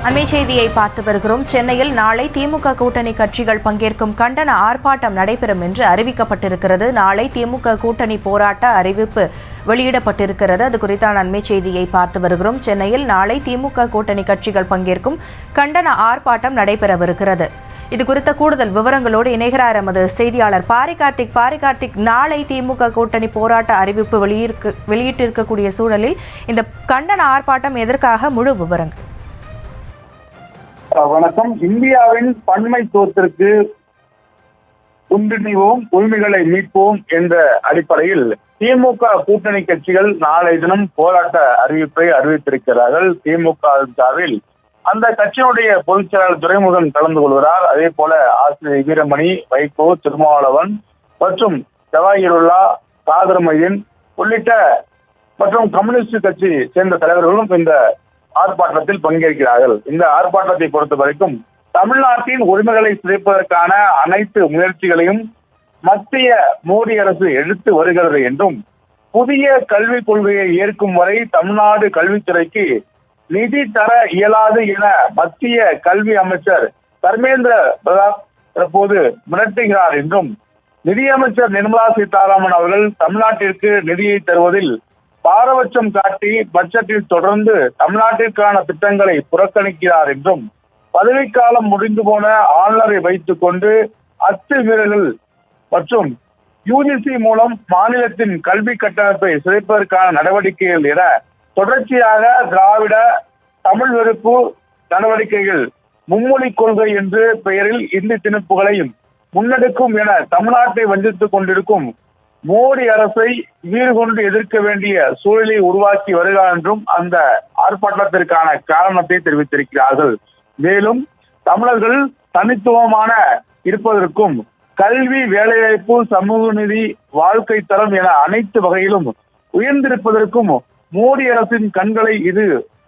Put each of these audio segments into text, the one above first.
அண்மை செய்தியை பார்த்து வருகிறோம். சென்னையில் நாளை திமுக கூட்டணி கட்சிகள் பங்கேற்கும் கண்டன ஆர்ப்பாட்டம் நடைபெறும் என்று அறிவிக்கப்பட்டிருக்கிறது. நாளை திமுக கூட்டணி போராட்ட அறிவிப்பு வெளியிடப்பட்டிருக்கிறது. அது குறித்தான அண்மை செய்தியை பார்த்து வருகிறோம். சென்னையில் நாளை திமுக கூட்டணி கட்சிகள் பங்கேற்கும் கண்டன ஆர்ப்பாட்டம் நடைபெறவிருக்கிறது. இது குறித்த கூடுதல் விவரங்களோடு இணைகிறார் எமது செய்தியாளர் பாரிகார்த்திக். பாரிகார்த்திக், நாளை திமுக கூட்டணி போராட்ட அறிவிப்பு வெளியிட்டிருக்கக்கூடிய சூழலில் இந்த கண்டன ஆர்ப்பாட்டம் எதற்காக? முழு விவரங்கள். வணக்கம். இந்தியாவின் பன்மைத்துவத்திற்கு ஒன்றிணைவோம், உரிமைகளை மீட்போம் என்ற அடிப்படையில் திமுக கூட்டணி கட்சிகள் நாளை தினம் போராட்ட அறிவிப்பை அறிவித்திருக்கிறார்கள். திமுக சார்பில் அந்த கட்சியினுடைய பொதுச் செயலாளர் துரைமுருகன் கலந்து கொள்கிறார். அதே போல ஆசிரியர் வீரமணி, வைகோ, திருமாவளவன் மற்றும் ஜவாஹிருல்லா, காதர் மைதீன் உள்ளிட்ட மற்றும் கம்யூனிஸ்ட் கட்சி சேர்ந்த தலைவர்களும் இந்த ஆர்ப்பாட்டத்தில் பங்கேற்கிறார்கள். இந்த ஆர்ப்பாட்டத்தை பொறுத்த வரைக்கும் தமிழ்நாட்டின் உரிமைகளை சிதைப்பதற்கான அனைத்து முயற்சிகளையும் மத்திய மோடி அரசு எடுத்து வருகிறது என்றும், புதிய கல்விக் கொள்கையை ஏற்கும் வரை தமிழ்நாடு கல்வித்துறைக்கு நிதி தர இயலாது என மத்திய கல்வி அமைச்சர் தர்மேந்திர பிரதான் தற்போது மிரட்டுகிறார் என்றும், நிதியமைச்சர் நிர்மலா சீதாராமன் அவர்கள் தமிழ்நாட்டிற்கு நிதியை தருவதில் பாரபட்சம் காட்டி பட்ஜெட்டில் தொடர்ந்து தமிழ்நாட்டிற்கான திட்டங்களை புறக்கணிக்கிறார் என்றும், பதவிக்காலம் முடிந்து போன ஆளுநரை வைத்துக் கொண்டு அத்துமீறல்கள் மற்றும் யுஜிசி மூலம் மாநிலத்தின் கல்வி கட்டமைப்பை சிதைப்பதற்கான நடவடிக்கைகள் என தொடர்ச்சியாக திராவிட தமிழ் வெறுப்பு நடவடிக்கைகள் மும்மொழி கொள்கை என்று பெயரில் இந்தி திணிப்புகளையும் முன்னெடுக்கும் என தமிழ்நாட்டை வஞ்சித்துக் கொண்டிருக்கும் மோடி அரசை வீறு கொண்டு எதிர்க்க வேண்டிய சூழலை உருவாக்கி வருகிறார் என்றும் அந்த ஆர்ப்பாட்டத்திற்கான காரணத்தை தெரிவித்திருக்கிறார்கள். மேலும் தமிழர்கள் தனித்துவமான இருப்பதற்கும் கல்வி, வேலைவாய்ப்பு, சமூக நீதி, வாழ்க்கை தரம் என அனைத்து வகையிலும் உயர்ந்திருப்பதற்கும் மோடி அரசின் கண்களை இது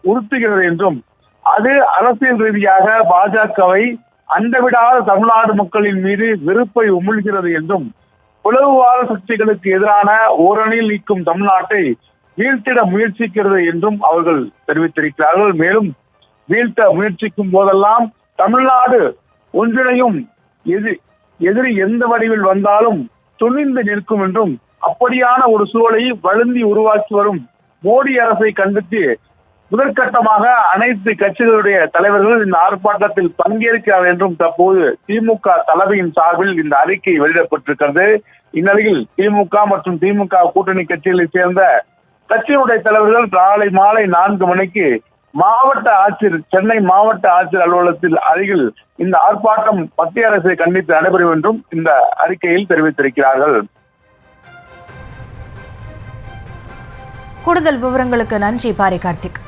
உறுத்துகிறது என்றும், அது அரசியல் ரீதியாக பாஜகவை அண்டவிடாத தமிழ்நாடு மக்களின் மீது வெறுப்பை உமிழ்கிறது என்றும், உளவுவாத சக்திகளுக்கு எதிரான ஓரணியில் நிற்கும் தமிழ்நாட்டை வீழ்த்திட முயற்சிக்கிறது என்றும் அவர்கள் தெரிவித்திருக்கிறார்கள். மேலும் வீழ்த்த முயற்சிக்கும் போதெல்லாம் தமிழ்நாடு ஒன்றிணையும், எதிரி எந்த வடிவில் வந்தாலும் துணிந்து நிற்கும் என்றும், அப்படியான ஒரு சூழலை வழுந்தி உருவாக்கி வரும் மோடி அரசை கண்டித்து முதற்கட்டமாக அனைத்து கட்சிகளுடைய தலைவர்கள் இந்த ஆர்ப்பாட்டத்தில் பங்கேற்கிறார் என்றும் தற்போது திமுக தலைமையின் சார்பில் இந்த அறிக்கை வெளியிடப்பட்டிருக்கிறது. இந்நிலையில் திமுக மற்றும் திமுக கூட்டணி கட்சிகளை சேர்ந்த கட்சியினுடைய தலைவர்கள் நாளை மாலை 4 மணிக்கு சென்னை மாவட்ட ஆட்சியர் அலுவலகத்தில் அருகில் இந்த ஆர்ப்பாட்டம் மத்திய அரசை கண்டித்து நடைபெறும் என்றும் இந்த அறிக்கையில் தெரிவித்திருக்கிறார்கள். கூடுதல் விவரங்களுக்கு நன்றி பாரிகார்த்திக்.